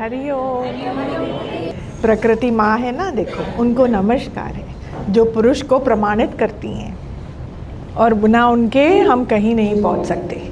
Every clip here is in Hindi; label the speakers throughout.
Speaker 1: हरि ओम। प्रकृति माँ है ना, देखो उनको नमस्कार है जो पुरुष को प्रमाणित करती हैं, और बिना उनके हम कहीं नहीं पहुंच सकते,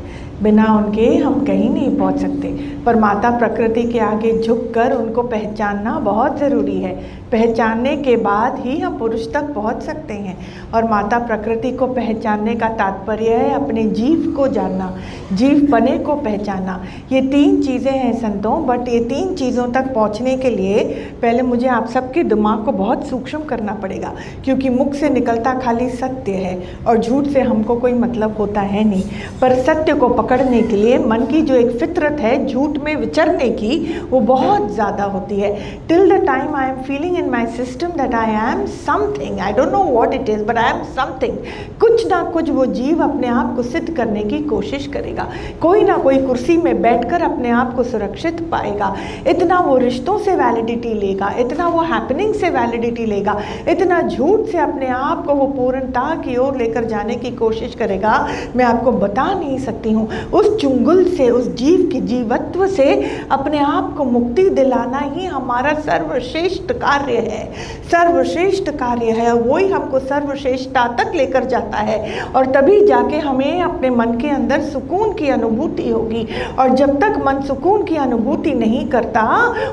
Speaker 1: बिना उनके हम कहीं नहीं पहुंच सकते। पर माता प्रकृति के आगे झुककर उनको पहचानना बहुत ज़रूरी है। पहचानने के बाद ही हम पुरुष तक पहुंच सकते हैं। और माता प्रकृति को पहचानने का तात्पर्य है अपने जीव को जानना, जीव पने को पहचानना। ये तीन चीज़ें हैं संतों, बट ये तीन चीज़ों तक पहुंचने के लिए पहले मुझे आप सबके दिमाग को बहुत सूक्ष्म करना पड़ेगा, क्योंकि मुख से निकलता खाली सत्य है और झूठ से हमको कोई मतलब होता है नहीं। पर सत्य को पकड़ने के लिए मन की जो एक फितरत है झूठ में विचरने की, वो बहुत ज़्यादा होती है। Till the time I am feeling in my system that I am something, I don't know what it is, but I am something, कुछ ना कुछ वो जीव अपने आप को सिद्ध करने की कोशिश करेगा। कोई ना कोई कुर्सी में बैठकर अपने आप को सुरक्षित पाएगा। इतना वो रिश्तों से वैलिडिटी लेगा, इतना वो हैपनिंग से वैलिडिटी लेगा, इतना झूठ से अपने आप को वो पूर्णता की ओर लेकर जाने की कोशिश करेगा। मैं आपको बता नहीं सकती हूँ। उस चुंगल से, उस जीव के जीवत्व से अपने आप को मुक्ति दिलाना ही हमारा सर्वश्रेष्ठ कार्य है, सर्वश्रेष्ठ कार्य है। वही हमको सर्वश्रेष्ठता तक लेकर जाता है, और तभी जाके हमें अपने मन के अंदर सुकून की अनुभूति होगी। और जब तक मन सुकून की अनुभूति नहीं करता,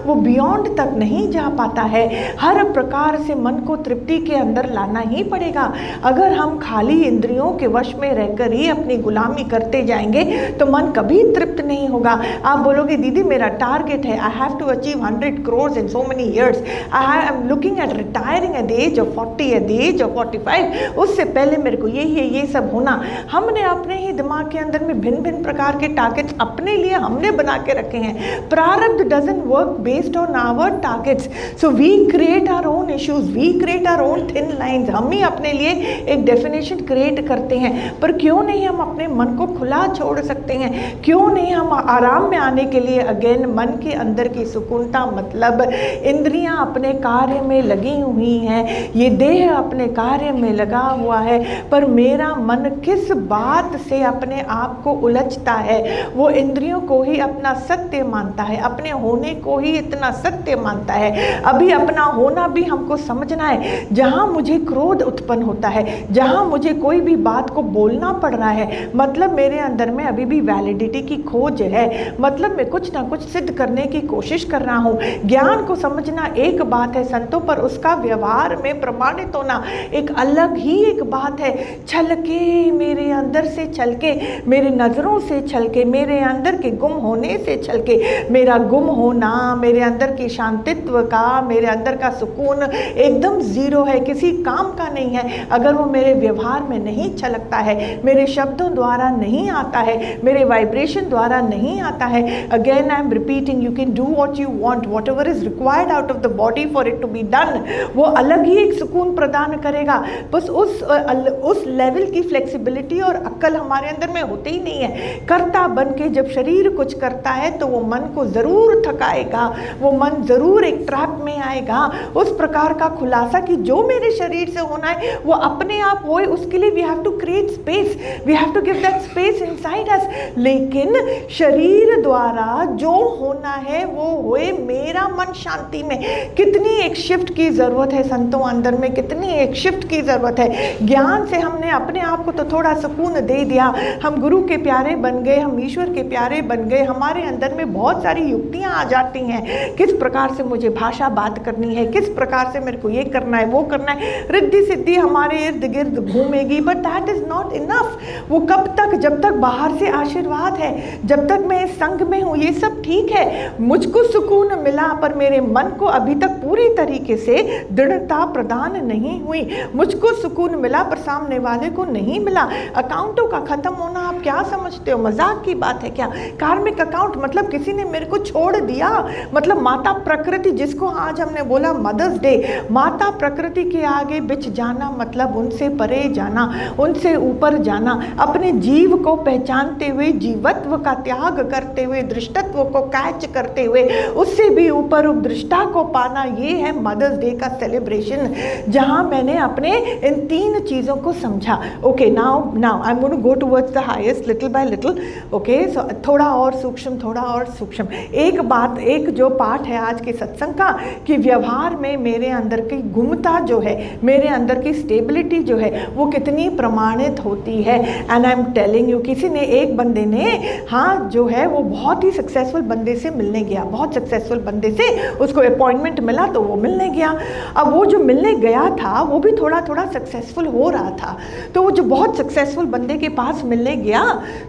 Speaker 1: वो बियॉन्ड तक नहीं जा पाता है। हर प्रकार से मन को तृप्ति के अंदर लाना ही पड़ेगा। अगर हम खाली इंद्रियों के वश में रहकर ही अपनी गुलामी करते जाएंगे तो मन कभी तृप्त नहीं होगा। आप बोलोगे दीदी मेरा टारगेट है, I have to achieve 100 crores in so many years, I am looking at retiring at the age of 40, at the age of 45, उससे पहले मेरे को ये सब होना। हमने अपने ही दिमाग के अंदर में भिन्न भिन्न प्रकार के टारगेट्स अपने लिए हमने बना के रखे हैं। प्रारब्ध doesn't work based on our targets, so we create our own issues, we create our own thin lines. हम ही अपने लिए एक डेफिनेशन क्रिएट करते हैं। पर क्यों नहीं हम अपने मन को खुला छोड़ सकते हैं? क्यों नहीं हम आराम में आने के लिए अगेन मन के अंदर की सुकूनता, मतलब इंद्रियां अपने कार्य में लगी हुई हैं, ये देह अपने कार्य में लगा हुआ है, पर मेरा मन किस बात से अपने आप को उलझता है? वो इंद्रियों को ही अपना सत्य मानता है, अपने होने को ही इतना सत्य मानता है। अभी अपना होना भी हमको समझना है। जहाँ मुझे क्रोध उत्पन्न होता है, जहाँ मुझे कोई भी बात को बोलना पड़ रहा है, मतलब मेरे अंदर में अभी भी वैलिडिटी की खोज है, मतलब मैं कुछ ना कुछ सिद्ध करने की कोशिश कर रहा हूँ। ज्ञान को समझना एक बात है संतों, पर उसका व्यवहार में प्रमाणित होना एक अलग ही एक बात है। छलके मेरे अंदर से, छलके मेरे नज़रों से, छलके मेरे अंदर के गुम होने से, छलके मेरा गुम होना, मेरे अंदर की शांतित्व का, मेरे अंदर का सुकून एकदम ज़ीरो है, किसी काम का नहीं है अगर वो मेरे व्यवहार में नहीं छलकता है, मेरे शब्दों द्वारा नहीं आता है, मेरे वाइब्रेशन द्वारा नहीं आता है। Again I am repeating, you can do what you want, whatever is required out of the body for it to be done. वो अलग ही एक सुकून प्रदान करेगा। बस उस लेवल की फ्लेक्सिबिलिटी और अक्ल हमारे अंदर में होती ही नहीं है। कर्ता बन के जब शरीर कुछ करता है तो वो मन को ज़रूर थकाएगा, वो मन ज़रूर एक ट्रैप में आएगा। उस प्रकार का खुलासा कि जो मेरे शरीर से होना है वो अपने आप होए, उसके लिए we have to create space, we have to give that space inside us. लेकिन शरीर द्वारा जो होना है वो होए मेरा मन शांति में। कितनी एक शिफ्ट की ज़रूरत है संतों अंदर में, कितनी एक शिफ्ट की ज़रूरत है। ज्ञान से हमने अपने आप को तो थोड़ा सुकून दे दिया, हम गुरु के प्यारे बन गए, हम ईश्वर के प्यारे बन गए। हमारे अंदर में बहुत सारी युक्तियाँ आ जाती हैं, किस प्रकार से मुझे भाषा बात करनी है, किस प्रकार से मेरे को ये करना है, वो करना है। रिद्धि सिद्धि हमारे इर्द गिर्द घूमेगी, but that is not enough. वो कब तक? जब तक बाहर से आशीर्वाद है, जब तक मैं इस संग में हूँ, ये सब ठीक है, मुझको सुकून मिला, पर मेरे मन को अभी तक पूरी तरीके से दृढ़ता प्रदान नहीं हुई। मुझको सुकून मिला पर सामने वाले को नहीं मिला। अकाउंटों का खत्म होना आप क्या समझते हो? मजाक की बात है क्या? कार्मिक अकाउंट मतलब किसी ने मेरे को छोड़ दिया, मतलब माता प्रकृति, जिसको आज हमने बोला मदर्स डे, माता प्रकृति के आगे बिछ जाना मतलब उनसे परे जाना, उनसे ऊपर जाना, अपने जीव को पहचानते हुए, जीवत्व का त्याग करते हुए, दृष्टत्व तत्व को कैच करते हुए उससे भी ऊपर उपदृष्टा को पाना, ये है मदर्स डे का सेलिब्रेशन, जहां मैंने अपने इन 3 चीज़ों को समझा। Okay, now I am going to go towards the highest little by little. Okay, so थोड़ा और सूक्ष्म, थोड़ा और सूक्ष्म। एक बात, एक जो पाठ है आज के सत्संग का, कि व्यवहार में मेरे अंदर की गुमता जो है, मेरे अंदर की स्टेबिलिटी जो है, वो कितनी प्रमाणित होती है। And I am telling you, किसी ने, एक बंदे ने, हाँ जो है वो बहुत ही सक्सेसफुल बंदे से मिलने गया, बहुत सक्सेसफुल बंदे से उसको अपॉइंटमेंट मिला तो वो मिलने गया। अब वो जो मिलने गया था वो भी थोड़ा थोड़ा सक्सेसफुल हो रहा था, तो वो जो बहुत सक्सेसफुल बंदे के पास मिलने गया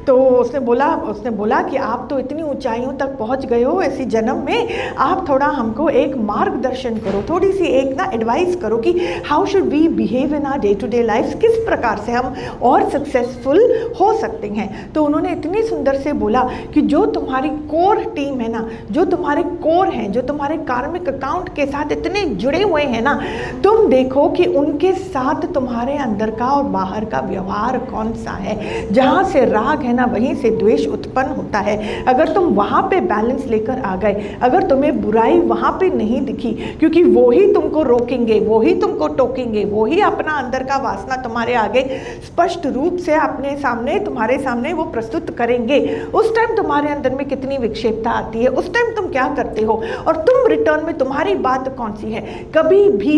Speaker 1: तो उसने बोला कि आप तो इतनी ऊंचाइयों तक पहुंच गए हो इसी जन्म में, आप थोड़ा हमको एक मार्गदर्शन करो, थोड़ी सी एक ना एडवाइस करो कि how should we behave in our day to day life, किस प्रकार से हम और सक्सेसफुल हो सकते हैं। तो उन्होंने इतनी सुंदर से बोला कि जो तुम्हारी कोर टीम है ना, जो तुम्हारे कोर हैं, जो तुम्हारे कार्मिक अकाउंट के साथ इतने जुड़े हुए हैं ना, तुम देखो कि उनके साथ तुम्हारे अंदर का और बाहर का व्यवहार कौन सा है। जहाँ से राग है ना, वहीं से द्वेष उत्पन्न होता है। अगर तुम वहाँ पे बैलेंस लेकर आ गए, अगर तुम्हें बुराई वहाँ पे नहीं दिखी, क्योंकि वो ही तुमको रोकेंगे, वो ही तुमको टोकेंगे, वो ही अपना अंदर का वासना तुम्हारे आगे स्पष्ट रूप से अपने सामने, तुम्हारे सामने वो प्रस्तुत करेंगे। उस टाइम तुम्हारे अंदर में कितनी विक्षेपता आती है, उस टाइम तुम क्या करते हो, और तुम रिटर्न में तुम्हारी बात कौन सी है। कभी भी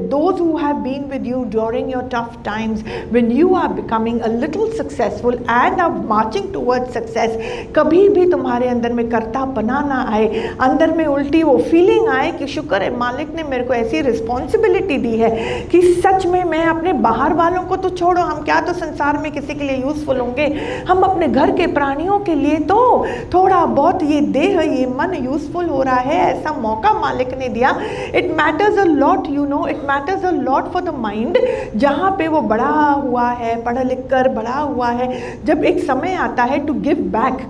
Speaker 1: those who have been with you during your tough times, when you are becoming a little successful and are marching towards success, कभी भी तुम्हारे अंदर में कर्तापना ना आए, अंदर में उल्टी वो फीलिंग आए कि शुक्र है मालिक ने मेरे को ऐसी रिस्पॉन्सिबिलिटी दी है कि सच में मैं अपने बाहर वालों को तो छोड़ो, हम क्या तो संसार में किसी के लिए यूजफुल होंगे, हम अपने घर के प्राणियों के लिए तो थोड़ा बहुत ये देह, ये मन यूजफुल हो रहा है, ऐसा मौका मालिक ने दिया। It matters a lot, you know, it matters a lot for the mind. जहाँ पे वो बड़ा हुआ है, पढ़ लिख कर बड़ा हुआ है, जब एक समय आता है टू गिव बैक,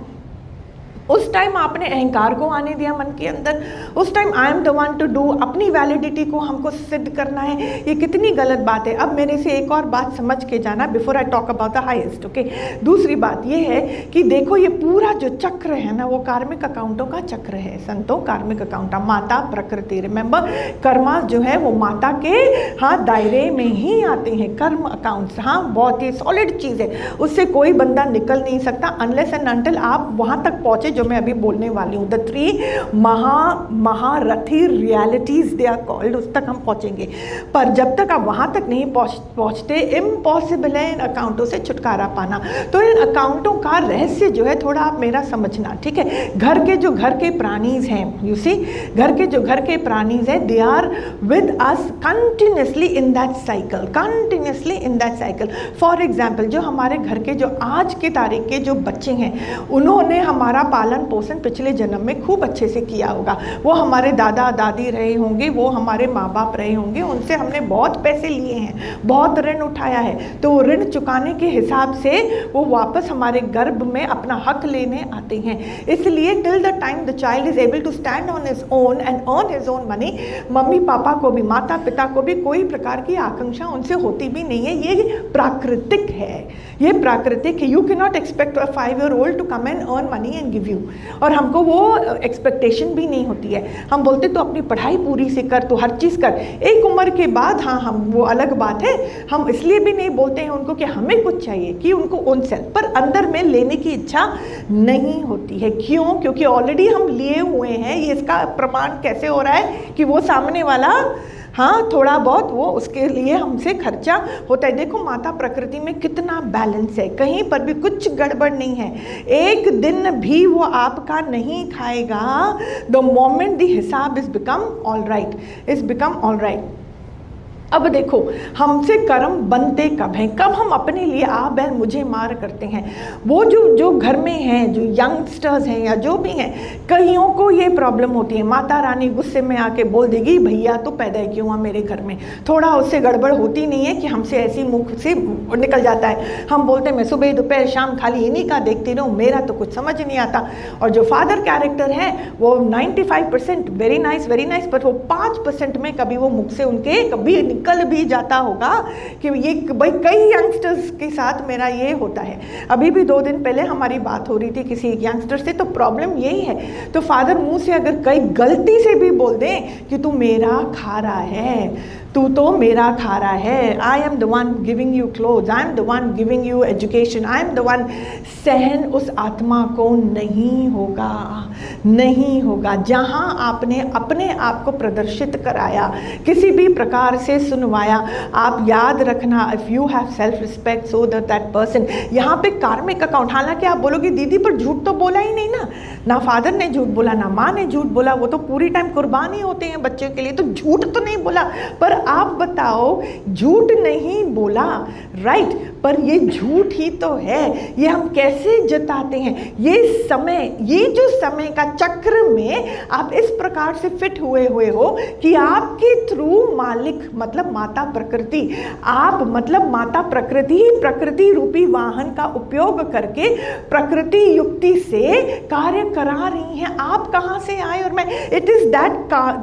Speaker 1: उस टाइम आपने अहंकार को आने दिया मन के अंदर, उस time I am the one two do, अपनी वैलिडिटी को हमको सिद्ध करना है, ये कितनी गलत बात है। अब मेरे से एक और बात समझ के जाना before I talk about the highest. Okay, दूसरी बात ये है कि देखो ये पूरा जो चक्र है ना, वो कार्मिक अकाउंटों का चक्र है संतों, कार्मिक अकाउंट, माता प्रकृति, रिमेंबर कर्मा जो है वो माता के हाँ दायरे में ही आते हैं, कर्म अकाउंट्स, हाँ बहुत ही सॉलिड चीज़ है, उससे कोई बंदा निकल नहीं सकता अनलेस एंड अनटिल आप वहाँ तक पहुँचे जो मैं अभी बोलने वाली हूँ। द 3 महारथी रियलिटीज दे आर कॉल्ड, उस तक हम पहुँचेंगे, पर जब तक आप वहाँ तक नहीं पहुँचते, इम्पॉसिबल है इन अकाउंटों से छुटकारा पाना। तो इन अकाउंटों का रहस्य जो है थोड़ा आप मेरा समझना, ठीक है। घर के प्राणीज हैं, यू सी, घर के प्राणीज हैं, they are with us continuously in that cycle, continuously in that cycle. For example, जो हमारे घर के जो आज के तारीख के जो बच्चे हैं, उन्होंने हमारा पालन पोषण पिछले जन्म में खूब अच्छे से किया होगा, वो हमारे दादा दादी रहे होंगे, वो हमारे माँ बाप रहे होंगे, उनसे हमने बहुत पैसे लिए हैं, बहुत ऋण उठाया है, तो वो ऋण चुकाने के हिसाब से वो वापस हमारे गर्भ में अपना हक लेने आते हैं। इसलिए till the time the child is able to stand on his own and earn his own money, मम्मी पापा को भी, माता पिता को भी कोई प्रकार की आकांक्षा उनसे होती भी नहीं है। ये प्राकृतिक है, ये प्राकृतिक है। You can not expect a 5-year-old to come and earn money and give you, और हमको वो एक्सपेक्टेशन भी नहीं होती है। हम बोलते तो अपनी पढ़ाई पूरी से कर, तो हर चीज़ कर, एक उम्र के बाद हाँ हम वो अलग बात है, हम इसलिए भी नहीं बोलते हैं उनको कि हमें कुछ चाहिए, कि उनको उन सेल्फ पर अंदर में लेने की इच्छा नहीं होती है। क्यों? क्योंकि ऑलरेडी हम लिए हुए हैं। ये इसका प्रमाण कैसे हो रहा है कि वो सामने वाला हाँ थोड़ा बहुत वो उसके लिए हमसे खर्चा होता है। देखो माता प्रकृति में कितना बैलेंस है, कहीं पर भी कुछ गड़बड़ नहीं है, एक दिन भी वो आपका नहीं खाएगा। द मोमेंट द हिसाब is become all right, is become all right. अब देखो हमसे कर्म बनते कब हैं, कब हम अपने लिए आ बैल मुझे मार करते हैं। वो जो घर में हैं, जो यंगस्टर्स हैं या जो भी हैं, कईयों को ये प्रॉब्लम होती है। माता रानी गुस्से में आके बोल देगी भैया तो पैदा क्यों हुआ मेरे घर में, थोड़ा उससे गड़बड़ होती नहीं है कि हमसे ऐसी मुख से निकल जाता है। हम बोलते हैं मैं सुबह दोपहर शाम खाली इन्हीं का देखती रहूँ, मेरा तो कुछ समझ नहीं आता। और जो फादर कैरेक्टर है वो 95% वेरी नाइस, पर वो 5% में कभी वो मुख से उनके कभी निकल भी जाता होगा कि ये भाई कई यंगस्टर्स के साथ मेरा ये होता है। अभी भी 2 दिन पहले हमारी बात हो रही थी किसी एक यंगस्टर से, तो प्रॉब्लम यही है। तो फादर मुंह से अगर कई गलती से भी बोल दें कि तू मेरा खा रहा है, तू तो मेरा खा रहा है, I am the one giving you cloth, I am the one giving you education, I am the one, सहन उस आत्मा को नहीं होगा, नहीं होगा। जहाँ आपने अपने आप को प्रदर्शित कराया, किसी भी प्रकार से सुनवाया, आप याद रखना, if you have self respect so that person, यहाँ पे कार्मिक अकाउंट। हालांकि आप बोलोगे दीदी पर झूठ तो बोला ही नहीं ना फादर ने झूठ बोला, ना माँ ने झूठ बोला, वो तो पूरी टाइम कुर्बानी होते हैं बच्चों के लिए, तो झूठ तो नहीं बोला। पर आप बताओ, झूठ नहीं बोला, राइट, पर ये झूठ ही तो है। ये हम कैसे जताते हैं? ये समय, ये जो समय का चक्र में आप इस प्रकार से फिट हुए हो कि आपके थ्रू मालिक मतलब माता प्रकृति, आप मतलब माता प्रकृति ही प्रकृति रूपी वाहन का उपयोग करके प्रकृति युक्ति से कार्य करा रही हैं। आप कहाँ से आए और मैं, इट इज दैट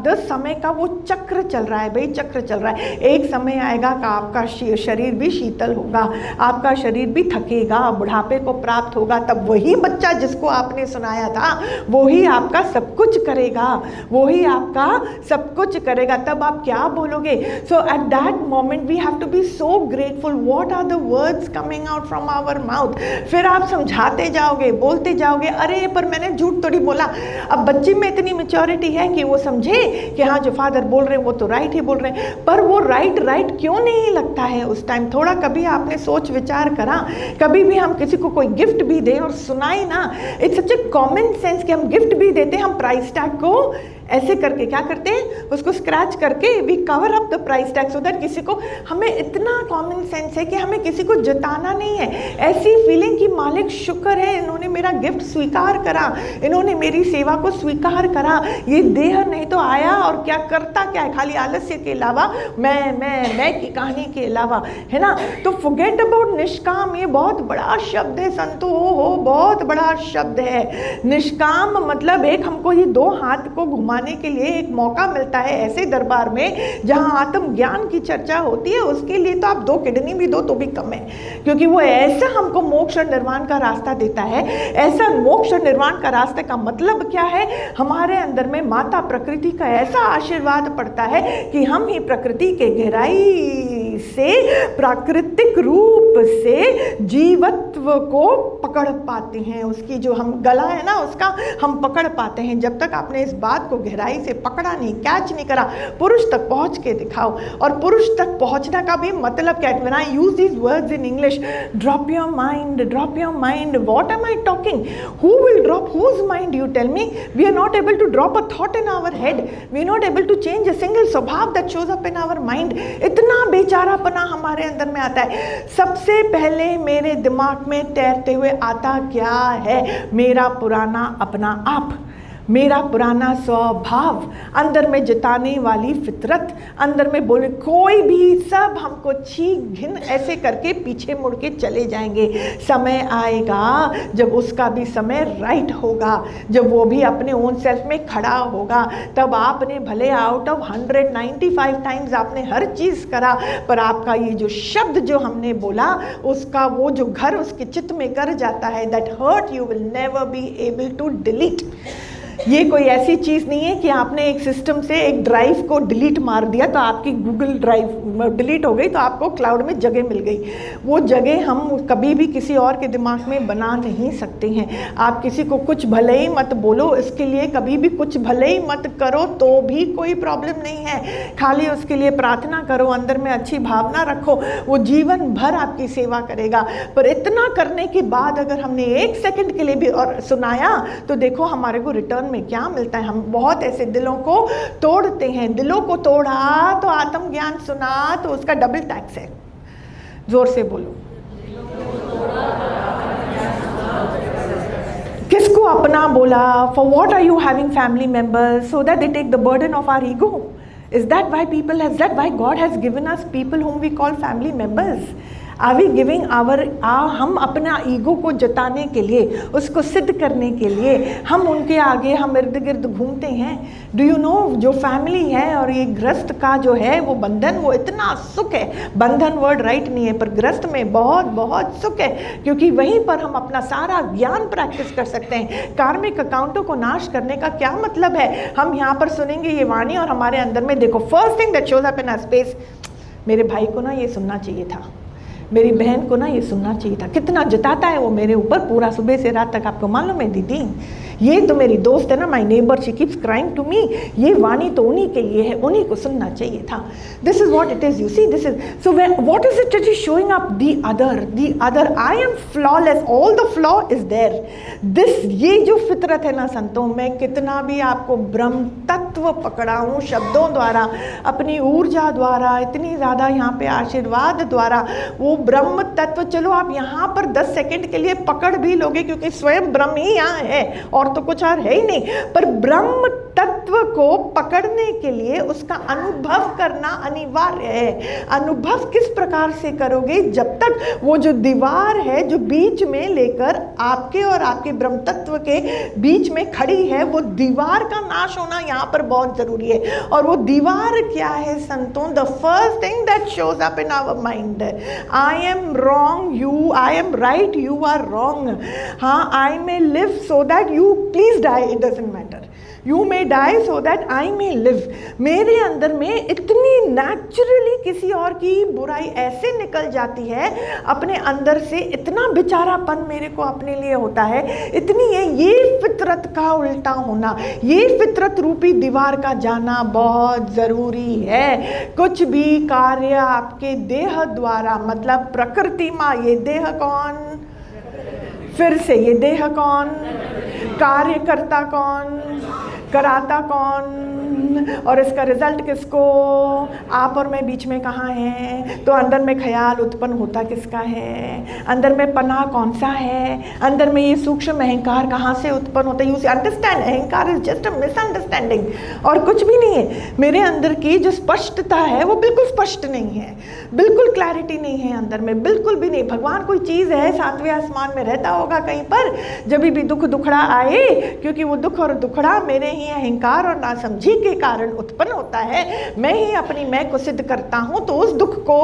Speaker 1: द समय का वो चक्र चल रहा है भाई, चक्र चल रहा है। एक समय आएगा कि आपका शरीर भी शीतल होगा, आपका शरीर भी थकेगा, बुढ़ापे को प्राप्त होगा, तब वही बच्चा जिसको आपने सुनाया था वही आपका सब कुछ करेगा, वही आपका सब कुछ करेगा। तब आप क्या बोलोगे? So at that moment we have to be so grateful. What are the words coming out from our mouth? फिर आप समझाते जाओगे, बोलते जाओगे, अरे पर मैंने झूठ थोड़ी बोला। अब बच्चे में इतनी मैच्योरिटी है कि वो समझे कि हाँ जो फादर बोल रहे हैं वो तो राइट ही बोल रहे हैं, पर वो राइट क्यों नहीं लगता है उस टाइम? थोड़ा कभी आपने सोच विचार करा? कभी भी हम किसी को कोई गिफ्ट भी दें और सुनाए ना, it's such A common sense कि हम गिफ्ट भी देते हैं, हम प्राइस टैग को ऐसे करके क्या करते हैं, उसको स्क्रैच करके we cover up the price tag so that किसी को, हमें इतना कॉमन सेंस है कि हमें किसी को जताना नहीं है। ऐसी फीलिंग कि मालिक शुक्र है इन्होंने मेरा गिफ्ट स्वीकार करा, इन्होंने मेरी सेवा को स्वीकार करा। ये देह नहीं तो आया और क्या करता क्या है, खाली आलस्य के अलावा, मैं की कहानी के अलावा, है ना। तो फॉरगेट अबाउट निष्काम, ये बहुत बड़ा शब्द है संतो, हो बहुत बड़ा शब्द है निष्काम। मतलब एक हमको ये 2 हाथ को घुमाने के लिए एक मौका मिलता है ऐसे दरबार में जहां आत्म ज्ञान की चर्चा होती है, उसके लिए तो आप 2 किडनी भी दो तो भी कम है, क्योंकि वो ऐसा हमको मोक्ष और निर्वाण का रास्ता देता है। ऐसा मोक्ष और निर्वाण का रास्ते का मतलब क्या है? हमारे अंदर में माता प्रकृति का ऐसा आशीर्वाद पड़ता है कि हम ही प्रकृति के गहराई से, प्राकृतिक रूप से जीवत्व को पकड़ पाते हैं। उसकी जो हम गला है ना, उसका हम पकड़ पाते हैं। जब तक आपने इस बात को गहराई से पकड़ा नहीं, कैच नहीं करा, पुरुष तक पहुंच के दिखाओ। और पुरुष तक पहुंचना का भी मतलब क्या है? When I use these words in English, drop your mind, drop your mind. What am I talking? Who will drop whose mind? You tell me. We are not able to drop a thought in our head. We are not able to change a single स्वभाव that shows up in our mind. इतना बेचारापना हमारे अंदर में आता है। सबसे पहले मेरे दिमाग में तैरते हुए आता क्या है? मेरा पुराना अपना आप, मेरा पुराना स्वभाव, अंदर में जताने वाली फितरत, अंदर में बोले कोई भी, सब हमको छी घिन ऐसे करके पीछे मुड़ के चले जाएंगे। समय आएगा जब उसका भी समय राइट होगा, जब वो भी अपने ओन सेल्फ में खड़ा होगा। तब आपने भले आउट ऑफ 195 टाइम्स आपने हर चीज़ करा, पर आपका ये जो शब्द जो हमने बोला, उसका वो जो घर उसके चित्त में कर जाता है, that hurt you will never be able to delete. ये कोई ऐसी चीज़ नहीं है कि आपने एक सिस्टम से एक ड्राइव को डिलीट मार दिया तो आपकी गूगल ड्राइव डिलीट हो गई, तो आपको क्लाउड में जगह मिल गई। वो जगह हम कभी भी किसी और के दिमाग में बना नहीं सकते हैं। आप किसी को कुछ भले ही मत बोलो, इसके लिए कभी भी कुछ भले ही मत करो तो भी कोई प्रॉब्लम नहीं है। खाली उसके लिए प्रार्थना करो, अंदर में अच्छी भावना रखो, वो जीवन भर आपकी सेवा करेगा। पर इतना करने के बाद अगर हमने 1 सेकंड के लिए भी और सुनाया तो देखो हमारे को रिटर्न में क्या मिलता है। हम बहुत ऐसे दिलों को तोड़ते हैं। दिलों को तोड़ा तो आत्म ज्ञान सुना तो उसका डबल टैक्स है। जोर से बोलो, किसको अपना बोला? For what are you having family members? So that they take the burden of our ego. Is that why God has given us people whom we call family members? Are we giving हम अपना ईगो को जताने के लिए, उसको सिद्ध करने के लिए हम उनके आगे हम इर्द गिर्द घूमते हैं? डू यू नो, जो फैमिली है और ये गृहस्थ का जो है वो बंधन, वो इतना सुख है, बंधन वर्ड राइट नहीं है, पर गृहस्थ में बहुत बहुत सुख है, क्योंकि वहीं पर हम अपना सारा ज्ञान प्रैक्टिस कर सकते हैं। कार्मिक अकाउंटों को नाश करने का क्या मतलब है? हम यहाँ पर सुनेंगे ये वाणी और हमारे अंदर में देखो, first thing that shows up in our space, मेरे भाई को ना ये सुनना चाहिए था, मेरी बहन को ना ये सुनना चाहिए था। कितना जताता है वो मेरे ऊपर पूरा सुबह से रात तक, आपको मालूम है दीदी? ये तो मेरी दोस्त है ना, my neighbour, she keeps crying to me, ये वाणी तो उन्हीं के लिए है, उन्हीं को सुनना चाहिए था। This is what it is, you see, this is so what is it is showing up the other I am flawless, all the flaw is there. This, ये जो फितरत है ना संतों, मैं कितना भी आपको ब्रह्म तत्व पकड़ाऊँ शब्दों द्वारा, अपनी ऊर्जा द्वारा, इतनी ज़्यादा यहाँ पे आशीर्वाद द्वारा, वो ब्रह्म तत्व, चलो आप यहाँ पर 10 सेकंड के लिए पकड़ भी लोगे क्योंकि स्वयं ब्रह्म ही यहाँ है और तो कुछ और है ही नहीं, पर ब्रह्म तत्व को पकड़ने के लिए उसका अनुभव करना अनिवार्य है। अनुभव किस प्रकार से करोगे? जब तक वो जो दीवार है जो बीच में लेकर आपके और आपके ब्रह्म तत्व के बीच में खड़ी है, वो दीवार का नाश होना यहाँ पर बहुत जरूरी है। और वो दीवार क्या है संतों? The first thing that shows up in our mind, I am wrong, you, I am right, you are wrong. हाँ, I may live so that you please die, it doesn't matter, you may die so that I may live. मेरे अंदर में इतनी नेचुरली किसी और की बुराई ऐसे निकल जाती है अपने अंदर से, इतना बेचारापन मेरे को अपने लिए होता है, इतनी है ये फितरत का उल्टा होना, ये फितरत रूपी दीवार का जाना बहुत ज़रूरी है। कुछ भी कार्य आपके देह द्वारा, मतलब प्रकृति माँ, ये देह कौन? फिर से ये देह कौन? कार्यकर्ता कौन? कराता कौन? और इसका रिजल्ट किसको? आप और मैं बीच में कहाँ हैं? तो अंदर में ख्याल उत्पन्न होता किसका है? अंदर में पनाह कौन सा है? अंदर में ये सूक्ष्म अहंकार कहाँ से उत्पन्न होता है? यू अंडरस्टैंड, अहंकार इज जस्ट अ मिसअंडरस्टैंडिंग और कुछ भी नहीं है। मेरे अंदर की जो स्पष्टता है वो बिल्कुल स्पष्ट नहीं है, बिल्कुल क्लैरिटी नहीं है अंदर में, बिल्कुल भी नहीं। भगवान कोई चीज़ है, 7वें आसमान में रहता होगा कहीं पर, जब भी दुख दुखड़ा आए, क्योंकि वो दुख और दुखड़ा मेरे ही अहंकार और नासमझी के कारण उत्पन्न होता है। मैं ही अपनी मैं को सिद्ध करता हूँ, तो उस दुख को,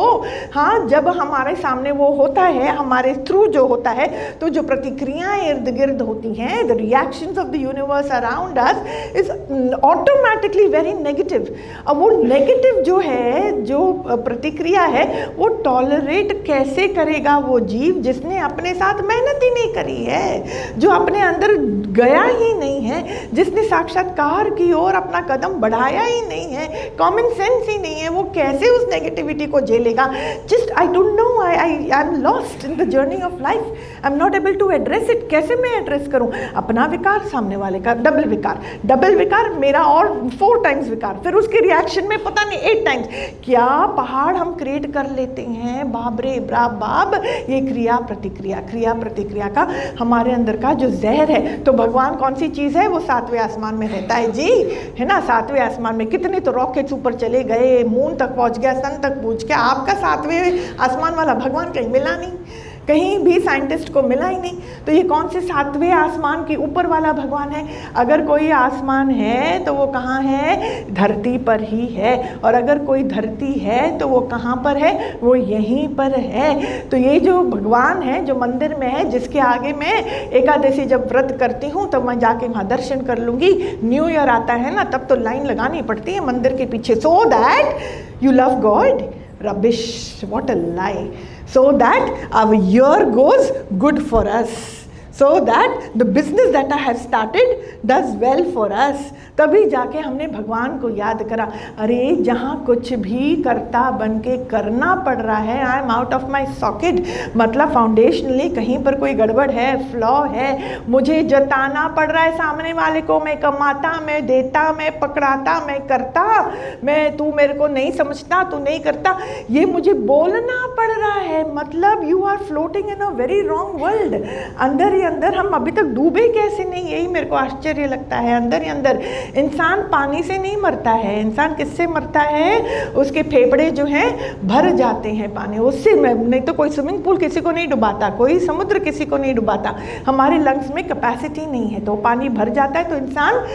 Speaker 1: हाँ, जब हमारे सामने वो होता है, हमारे थ्रू जो होता है, तो जो प्रतिक्रियाएं इर्द गिर्द होती हैं, the reactions of the universe around us is automatically very negative. अब वो नेगेटिव जो है, जो प्रतिक्रिया है, वो टॉलरेट कैसे करेगा वो जीव जिसने अपने साथ मेहनत ही नहीं करी है, जो अपने अंदर गया ही नहीं है, जिसने साक्षात्कार की ओर अपना कदम बढ़ाया ही नहीं है, कॉमन सेंस ही नहीं है, वो कैसे उस नेगेटिविटी को झेलेगा? Just I don't know, I am lost in the journey of life, I am not able to address it. कैसे मैं एड्रेस करूं? अपना विकार, सामने वाले का डबल विकार, मेरा और 4 टाइम्स विकार, फिर उसके रिएक्शन में पता नहीं 8 टाइम्स। क्या पहाड़ हम क्रिएट कर लेते हैं, बाप रे बाप। ये क्रिया प्रतिक्रिया का हमारे अंदर का जो जहर है। तो भगवान कौन सी चीज़ है? वो 7वें आसमान में रहता है जी, है ना। 7वें आसमान में कितने तो रॉकेट्स ऊपर चले गए, मून तक पहुंच गया, सन तक पहुंच गया, आपका 7वें आसमान वाला भगवान कहीं मिला नहीं, कहीं भी साइंटिस्ट को मिला ही नहीं। तो ये कौन से 7वें आसमान के ऊपर वाला भगवान है? अगर कोई आसमान है तो वो कहाँ है? धरती पर ही है। और अगर कोई धरती है तो वो कहाँ पर है? वो यहीं पर है। तो ये जो भगवान है, जो मंदिर में है, जिसके आगे मैं एकादशी जब व्रत करती हूँ तब मैं जाके वहाँ दर्शन कर लूँगी। न्यू ईयर आता है ना, तब तो लाइन लगानी पड़ती है मंदिर के पीछे, सो that you love God. Rubbish, what a lie. So that our year goes good for us, so that the business that I have started does well for us. तभी जाके हमने भगवान को याद करा। अरे जहाँ कुछ भी कर्ता बन के करना पड़ रहा है, I am out of my socket, मतलब फाउंडेशनली कहीं पर कोई गड़बड़ है, फ्लॉ है, मुझे जताना पड़ रहा है सामने वाले को, मैं कमाता, मैं देता, मैं पकड़ाता, मैं करता, मैं, तू मेरे को नहीं समझता, तू नहीं करता, ये मुझे बोलना पड़ रहा है। मतलब you are floating in a very wrong world. अंदर ही अंदर हम अभी तक डूबे कैसे नहीं, यही मेरे को आश्चर्य लगता है। अंदर ही अंदर इंसान पानी से नहीं मरता है, इंसान किससे मरता है, उसके फेफड़े जो हैं भर जाते हैं पानी उससे। नहीं तो कोई स्विमिंग पूल किसी को नहीं डुबाता, कोई समुद्र किसी को नहीं डुबाता, हमारे लंग्स में कैपेसिटी नहीं है, तो पानी भर जाता है तो इंसान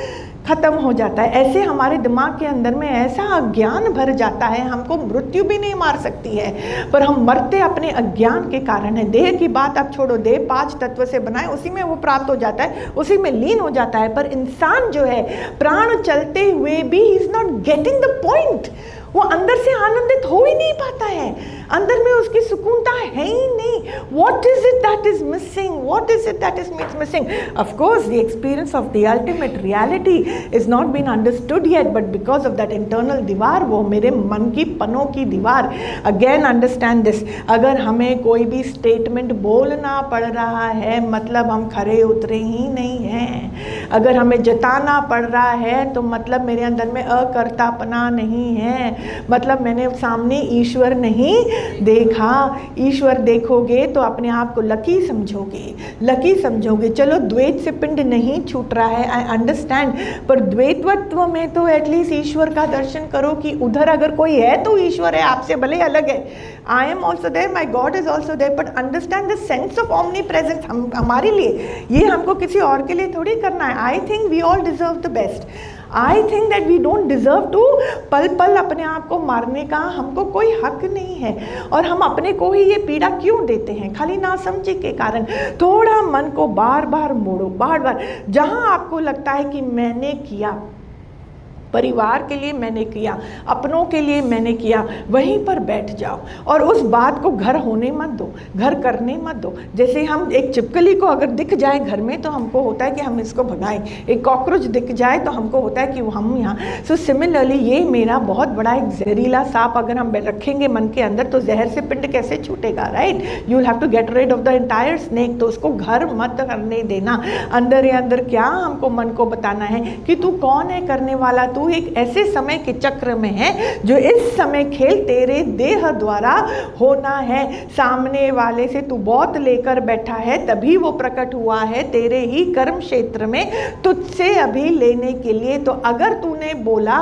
Speaker 1: खत्म हो जाता है। ऐसे हमारे दिमाग के अंदर में ऐसा अज्ञान भर जाता है, हमको मृत्यु भी नहीं मार सकती है, पर हम मरते अपने अज्ञान के कारण है। देह की बात आप छोड़ो, देह 5 तत्व से बना है, उसी में वो प्राप्त हो जाता है, उसी में लीन हो जाता है। पर इंसान जो है प्राण चलते हुए भी he is not getting the point, वो अंदर से आनंदित हो ही नहीं पाता है, अंदर में उसकी सुकूनता है ही नहीं। What is it that is missing? What is it that is missing? Of course, the experience of the ultimate reality is not been understood yet, but because of that internal दीवार, वो मेरे मन की पनों की दीवार। Again, understand this. अगर हमें कोई भी स्टेटमेंट बोलना पड़ रहा है, मतलब हम खरे उतरे ही नहीं हैं। अगर हमें जताना पड़ रहा है, तो मतलब मेरे अंदर में अकर्तापना नहीं है, मतलब मैंने सामने ईश्वर नहीं देखा। ईश्वर देखोगे तो अपने आप को लकी समझोगे, लकी समझोगे। चलो द्वैत से पिंड नहीं छूट रहा है, आई अंडरस्टैंड, पर द्वैतत्व में तो एटलीस्ट ईश्वर का दर्शन करो कि उधर अगर कोई है तो ईश्वर है, आपसे भले अलग है। I am also there, my God is also there, but understand the sense of omnipresence. हमारे लिए ये हमको किसी और के लिए थोड़ी करना है। I think we all deserve the best. I think that we don't deserve to पल पल अपने आप को मारने का हमको कोई हक नहीं है। और हम अपने को ही ये पीड़ा क्यों देते हैं? खाली नासमझी के कारण। थोड़ा मन को बार बार मोड़ो, बार बार। जहाँ आपको लगता है कि मैंने किया, परिवार के लिए मैंने किया, अपनों के लिए मैंने किया, वहीं पर बैठ जाओ और उस बात को घर होने मत दो, घर करने मत दो। जैसे हम एक छिपकली को अगर दिख जाए घर में तो हमको होता है कि हम इसको भगाएं, एक कॉकरोच दिख जाए तो हमको होता है कि हम यहाँ। सो सिमिलरली ये मेरा बहुत बड़ा एक जहरीला सांप अगर हम रखेंगे मन के अंदर तो जहर से पिंड कैसे छूटेगा, right? You will have to get rid of the entire snake. तो उसको घर मत करने देना। अंदर ही अंदर क्या हमको मन को बताना है कि तू कौन है करने वाला, तू एक ऐसे समय के चक्र में है जो इस समय खेल तेरे देह द्वारा होना है। सामने वाले से तू बहुत लेकर बैठा है तभी वो प्रकट हुआ है तेरे ही कर्म क्षेत्र में तुझसे अभी लेने के लिए। तो अगर तूने बोला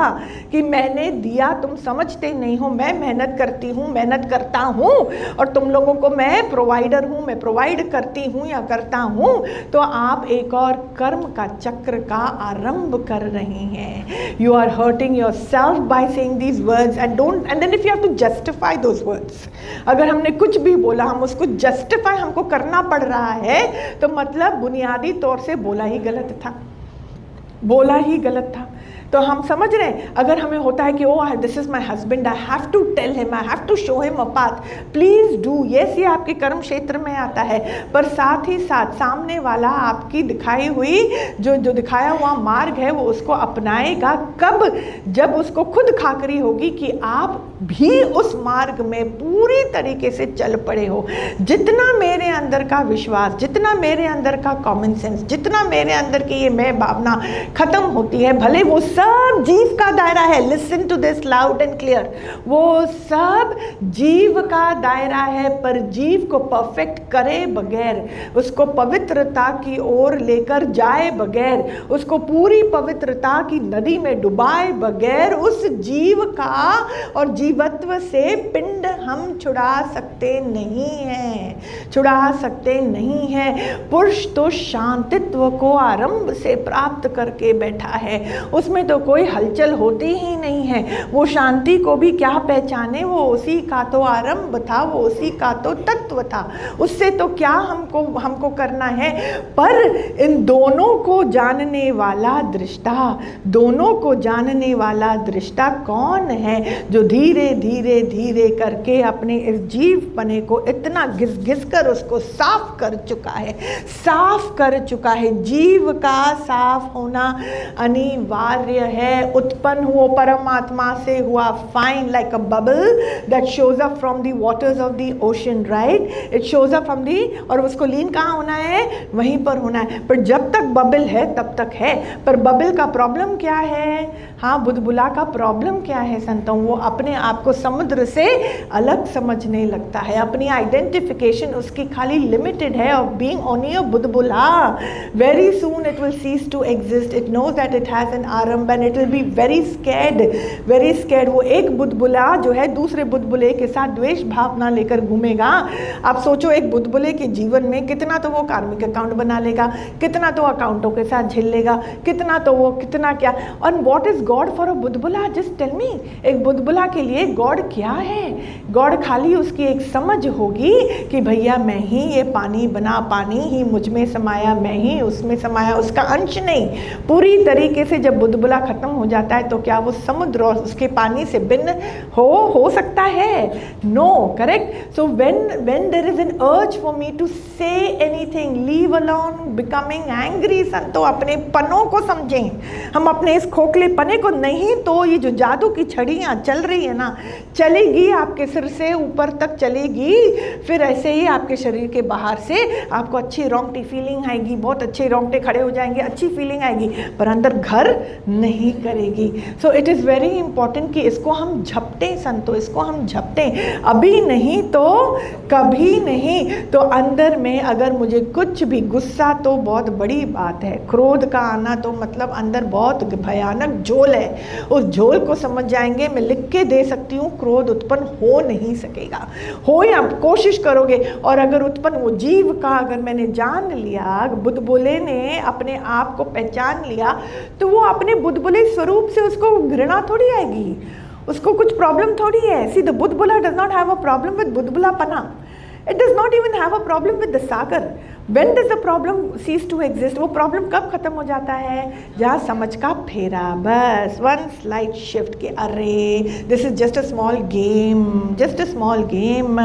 Speaker 1: कि मैंने दिया, तुम समझते नहीं हो, मैं मेहनत करती हूँ, मेहनत करता हूँ और तुम लोगों को मैं प्रोवाइडर हूँ, मैं प्रोवाइड करती हूँ या करता हूँ, तो आप एक और कर्म का चक्र का आरंभ कर रहे हैं। You are hurting yourself by saying these words and then if you have to justify those words, अगर हमने कुछ भी बोला हम उसको justify हमको करना पड़ रहा है तो मतलब बुनियादी तौर से बोला ही गलत था, बोला ही गलत था। तो हम समझ रहे हैं, अगर हमें होता है कि oh this is my husband, I have to tell him, I have to show him a path, please do. Yes, ये आपके कर्म क्षेत्र में आता है, पर साथ ही साथ सामने वाला आपकी दिखाई हुई जो दिखाया हुआ मार्ग है वो उसको अपनाएगा कब? जब उसको खुद खाकरी होगी कि आप भी उस मार्ग में पूरी तरीके से चल पड़े हो। जितना मेरे अंदर का विश्वास, जितना मेरे अंदर का कॉमन सेंस, जितना मेरे अंदर की ये मैं भावना खत्म होती है, भले वो सब जीव का दायरा है, listen to this loud and clear, वो सब जीव का दायरा है, पर जीव को परफेक्ट करे बगैर, उसको पवित्रता की ओर लेकर जाए बगैर, उसको पूरी पवित्रता की नदी में डुबाए बगैर उस जीव का और जीवत्व से पिंड हम छुड़ा सकते नहीं हैं, छुड़ा सकते नहीं हैं। पुरुष तो शांतित्व को आरंभ से प्राप्त करके बैठा है, उसमें तो कोई हलचल होती ही नहीं है। वो शांति को भी क्या पहचाने, वो उसी का तो आरंभ था, वो उसी का तो तत्व था, उससे तो क्या हमको करना है। पर इन दोनों को जानने वाला दृष्टा, दोनों को जानने वाला दृष्टा कौन है? जो धीरे धीरे धीरे करके अपने इस जीव पने को इतना घिस घिस कर उसको साफ कर चुका है, साफ कर चुका है। जीव का साफ होना अनिवार्य है। उत्पन्न हुआ परमात्मा से हुआ, fine like a bubble that shows up from the waters of the ocean, right? It shows up from the, और उसको लीन कहाँ होना है? वहीं पर होना है। पर जब तक बबल है तब तक है। पर बबल का प्रॉब्लम क्या है? हाँ, बुलबुला का प्रॉब्लम क्या है संतों, वो अपने आप को समुद्र से अलग समझने लगता है, अपनी आइडेंटिफिकेशन उसकी खाली लिमिटेड है ऑफ बीइंग ओनली अ बुलबुला। Very soon it will cease to exist, it knows that it has an आरंभ and it will be very scared, very scared. वो एक बुलबुला जो है दूसरे बुलबुले के साथ द्वेष भावना लेकर घूमेगा। आप सोचो एक बुलबुले के जीवन में कितना तो वो कार्मिक अकाउंट बना लेगा, कितना तो अकाउंटों के साथ झेल लेगा, कितना तो वो कितना क्या। और what is God for a बुलबुला, जस्ट टेल मी। एक बुलबुला के लिए गॉड क्या है? गॉड खाली उसकी एक समझ होगी कि भैया मैं ही ये पानी बना, पानी ही मुझ में समाया, मैं ही उसमें समाया, उसका अंश नहीं। पूरी तरीके से जब बुलबुला खत्म हो जाता है तो क्या वो समुद्र और उसके पानी से भिन्न हो सकता है? No, correct. So when there is an urge for me to say anything, leave alone becoming angry, संतो अपने पनों को समझें, हम अपने इस खोखले पने को, नहीं तो ये जो जादू की छड़ियाँ चल रही है ना, चलेगी आपके सिर से ऊपर तक चलेगी, फिर ऐसे ही आपके शरीर के बाहर से आपको अच्छी रोंगटी फीलिंग आएगी, बहुत अच्छे रोंगटे खड़े हो जाएंगे, अच्छी फीलिंग आएगी, पर अंदर घर नहीं करेगी। So it is very important कि इसको हम झपटें संतो, इसको हम झपटें, अभी नहीं तो कभी नहीं। तो अंदर में अगर मुझे कुछ भी गुस्सा तो बहुत बड़ी बात है, क्रोध का आना तो मतलब अंदर बहुत भयानक झोल है, उस झोल को समझ जाएंगे, मैं लिख के दे सकती हूँ, क्रोध उत्पन्न हो नहीं सकेगा। हो या कोशिश करोगे, और अगर उत्पन्न वो जीव का अगर मैंने जान लिया, बुलबुले ने अपने आप को पहचान लिया, तो वो अपने बुलबुले स्वरूप से उसको घृणा थोड़ी आएगी, उसको कुछ प्रॉब्लम थोड़ी है। सी द बुलबुला does not have a problem with बुलबुलापना, it does not even have a problem with the sagar. When does the problem cease to exist? वो प्रॉब्लम कब खत्म हो जाता है? जहाँ समझ का फेरा, बस वन स्लाइट शिफ्ट के अरे this is just a small game, just a small game.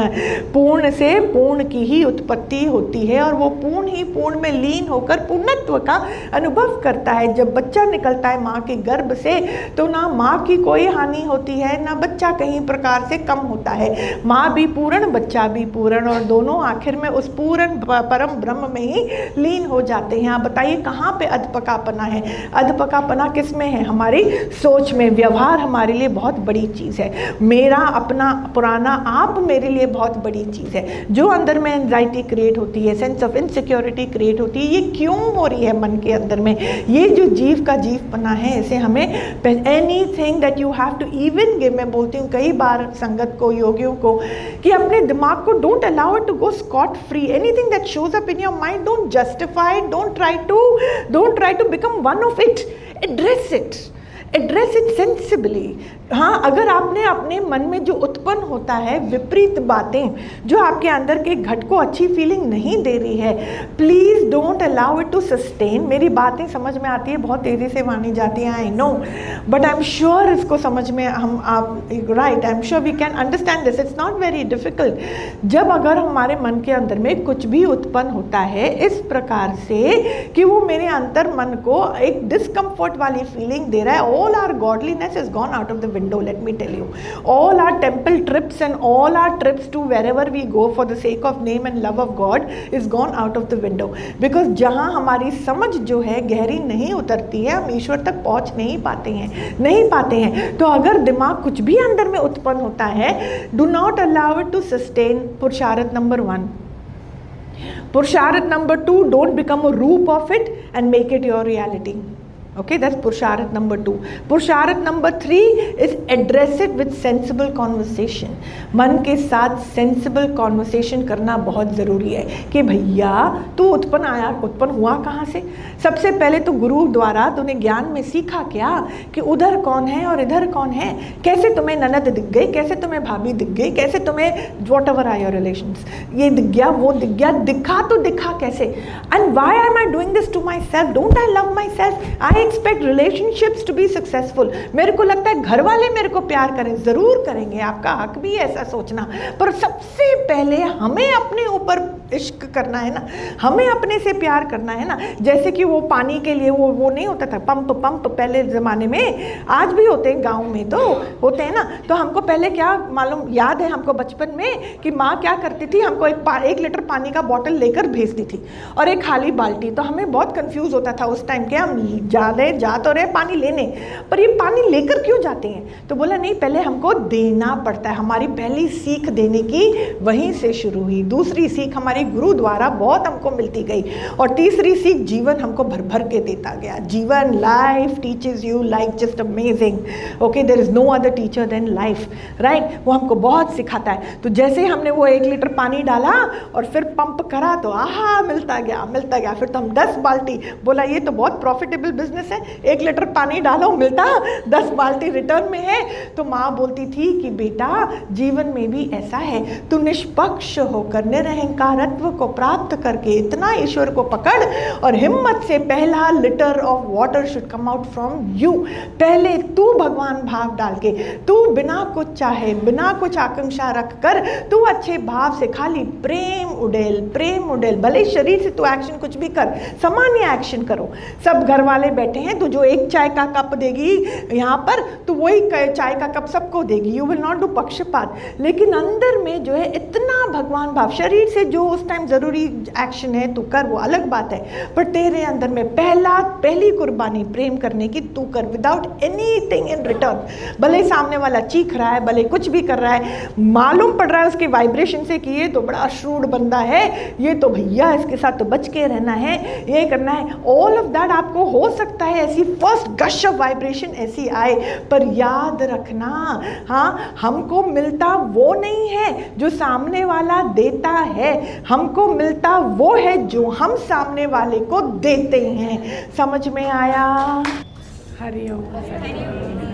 Speaker 1: पूर्ण से पूर्ण की ही उत्पत्ति होती है और वो पूर्ण ही पूर्ण में लीन होकर पूर्णत्व का अनुभव करता है। जब बच्चा निकलता है माँ के गर्भ से तो ना माँ की कोई हानि होती है, ना बच्चा कहीं प्रकार से कम होता है। माँ भी पूर्ण, बच्चा भी पूर्ण, और दोनों आखिर में उस पूर्ण परम ब्रह्म में ही लीन हो जाते हैं। आप बताइए कहाँ पे अधपकापना है? अधपकापना किस में है? हमारी सोच में। व्यवहार हमारे लिए बहुत बड़ी चीज़ है, मेरा अपना पुराना आप मेरे लिए बहुत बड़ी चीज़ है। जो अंदर में एंजाइटी क्रिएट होती है, सेंस ऑफ इनसिक्योरिटी क्रिएट होती है, ये क्यों हो रही है मन के अंदर में? ये जो जीव का जीवपना है, इसे हमें anything that you have to even give, मैं बोलती हूँ कई बार संगत को, योगियों को, कि अपने दिमाग को don't allow it to go scot free. Anything that shows up in your mind, don't justify it, don't try to become one of it. Address it sensibly. हाँ, अगर आपने अपने मन में जो उत्पन्न होता है विपरीत बातें, जो आपके अंदर के घट को अच्छी फीलिंग नहीं दे रही है, please don't allow it to sustain. मेरी बातें समझ में आती है, बहुत तेज़ी से मानी जाती हैं, I know, but I am sure इसको समझ में हम आप right, I am sure we can understand this, it's not very difficult. जब अगर हमारे मन के अंदर में कुछ भी उत्पन्न होता है इस प्रकार से कि वो मेरे अंतर मन को एक डिस्कम्फर्ट वाली फीलिंग दे रहा है, all our godliness is gone out of the window, let me tell you. All our temple trips and all our trips to wherever we go for the sake of name and love of God is gone out of the window. Because जहाँ हमारी समझ जो है गहरी नहीं उतरती है, हम ईश्वर तक पहुँच नहीं पाते हैं। तो अगर दिमाग कुछ भी अंदर में उत्पन्न होता है, do not allow it to sustain। पुरुषार्थ नंबर 1। पुरुषार्थ number 2, don't become a roop of it and make it your reality. Okay, that's Purusharth number 2. Purusharth number 3 is address it with sensible conversation. मन के साथ sensible conversation करना बहुत ज़रूरी है कि भैया तू उत्पन्न हुआ कहाँ से? सबसे पहले तो गुरु द्वारा तूने ज्ञान में सीखा क्या कि उधर कौन है और इधर कौन है? कैसे तुम्हें ननद दिख गई, कैसे तुम्हें भाभी दिख गई, कैसे तुम्हें whatever are your relations, ये दिख गया, वो दिख गया, दिखा तो दिखा कैसे? And why am I doing this to myself? Don't I love myself? I expect relationships to be successful. मेरे को लगता है घर वाले मेरे को प्यार करें, ज़रूर करेंगे, आपका हक भी है ऐसा सोचना, पर सबसे पहले हमें अपने ऊपर इश्क करना है ना, हमें अपने से प्यार करना है ना। जैसे कि वो पानी के लिए वो नहीं होता था पंप पहले ज़माने में, आज भी होते हैं गाँव में तो होते हैं ना। तो हमको पहले क्या मालूम, याद है हमको बचपन में कि माँ क्या करती थी, हमको 1 लीटर पानी का बॉटल लेकर भेजती थी और एक खाली बाल्टी। तो हमें बहुत कंफ्यूज होता था उस टाइम के, हम रहे, जा तो रहे पानी लेने, पर ये पानी लेकर क्यों जाते हैं? तो बोला नहीं, पहले हमको देना पड़ता है। हमारी पहली सीख देने की वहीं से शुरू हुई, दूसरी सीख हमारी गुरु द्वारा बहुत हमको मिलती गई, और तीसरी सीख जीवन हमको भर भर के देता गया। जीवन, life teaches you like just amazing, okay, there is no other teacher than life, right. वो हमको बहुत सिखाता है। तो जैसे हमने वो 1 लीटर पानी डाला और फिर पंप करा तो आहा मिलता गया मिलता गया। फिर तो हम 10 बाल्टी, बोला ये तो बहुत प्रॉफिटेबल बिजनेस है, 1 लीटर पानी डालो मिलता 10 बाल्टी रिटर्न में है। तो माँ बोलती थी कि बेटा जीवन में भी ऐसा है, तू निष्पक्ष होकर निरहंकारत्व को प्राप्त करके इतना ईश्वर को पकड़, और हिम्मत से पहला litre of water should come out from you. पहले तू भगवान भाव डाल के, तू बिना कुछ चाहे, बिना कुछ आकांक्षा रख कर, तू अच्छे भाव से खाली प्रेम उड़ेल, प्रेम उड़ेल। भले शरीर से तू एक्शन कुछ भी कर, सामान्य एक्शन करो। सब घर वाले बैठे हैं, तो जो 1 चाय का कप देगी यहाँ पर, तो वही चाय का कप सबको देगी। यू विल नॉट डू पक्षपात, लेकिन अंदर में जो है इतना भगवान भाव, शरीर से जो उस टाइम जरूरी एक्शन है तू कर, वो अलग बात है, पर तेरे अंदर में पहली कुर्बानी प्रेम करने की तू कर, विदाउट एनीथिंग इन रिटर्न। भले सामने वाला चीख रहा है, भले कुछ भी कर रहा है, मालूम पड़ रहा है उसके वाइब्रेशन से कि ये तो बड़ा श्रूड बंदा है, ये तो भैया इसके साथ तो बच के रहना है, ये करना है, ऑल ऑफ दैट आपको हो सकता है ऐसी फर्स्ट गश ऑफ वाइब्रेशन ऐसी आए, पर याद रखना, हाँ, हमको मिलता वो नहीं है जो सामने वाला देता है, हमको मिलता वो है जो हम सामने वाले को देते हैं। समझ में आया? हरि ओम।